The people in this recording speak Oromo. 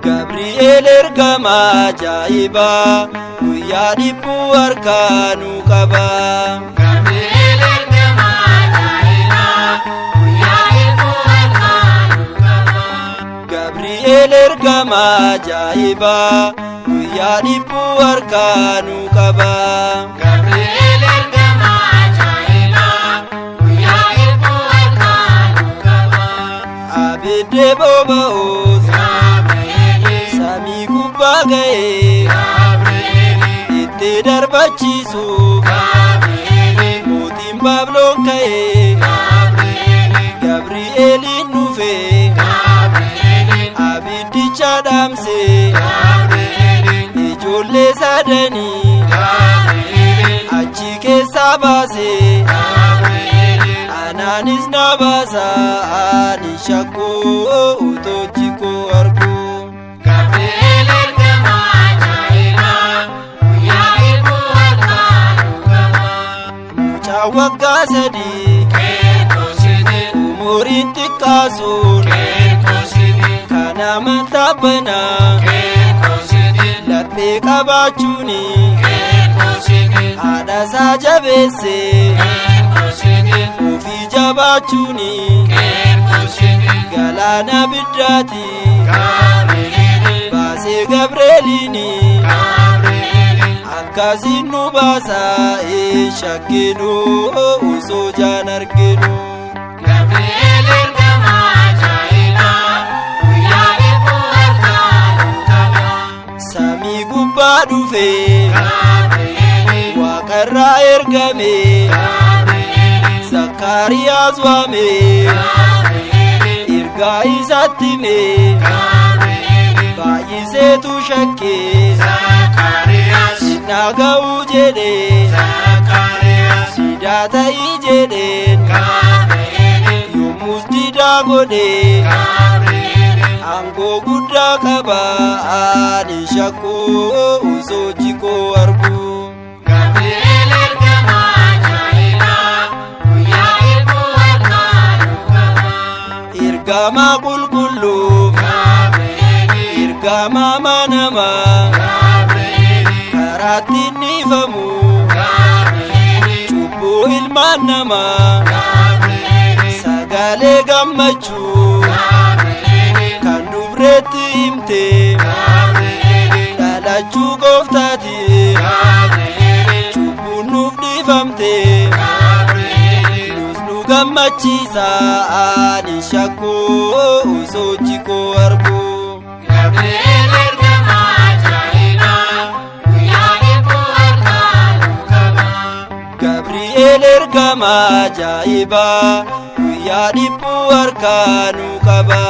Gabriel ergama ajaa'ibaa guyyaa dhibbuu harkaanuu qaba. Gabriel ergama ajaa'ibaa guyyaa dhibbuu harkaanuu qaba. Gabriel ergama ajaa'ibaa guyyaa dhibbuu harkaanuu qaba. Gabriel ergama ajaa'ibaa guyyaa dhibbuu harkaanuu qaba. Abidde boba'oo samii gubbaa ga'ee itti darbachiisuuf mootiin Baabiloon ka'ee Gabri'eeliin dhufee abiddicha dhaamsee ijoollee sadanii achi keessaa baasee anaanis na baasa ani shakkoo utoo jikoo argu. Gabriel ergama ajaa'ibaa guyyaa dhibbuu harkaanuu qaba. Mucaa waggaa sadii umuriin xiqqaasuun kan amantaa banaa laphee qabaachuun haadhasaa jabeessee ofii jabaachuun galaana biddaati baasee Gabri'eeliin akkasiin nu baasaa shakkinu osoo jaan arginu. Gabriel ergama ajaa'ibaa guyyaa dhibbuu harkaanuu qaba. Samii gubbaa dhufee waaqarraa ergamee Zakkaariyaas waamee ergaa isaatti himee baay'iseetu shakkee naga'uu jedhee didaa ta'ii jedheen yommus didaa godhee aangoo guddaa qaba ani shakkoo osoo jikoo argu. Gabriel ergama ajaa'ibaa guyyaa dhibbuu harkaanuu qaba. Ergama qulqulluu ergama amanamaa karaatti niifamu cubbuu ilmaan namaa sagalee gammachuu kan dubreetti himtee dhalachuu gooftaati cubbuun nuuf dhiifamtee nus nu gammachiisa ani shakkoo osoo jikoo argu. Gabriel ergama ajaa'ibaa guyyaa dhibbuu harkaanuu qaba. Gabri'eel ergama ajaa'ibaa guyyaa dhibbuu harkaanuu qaba.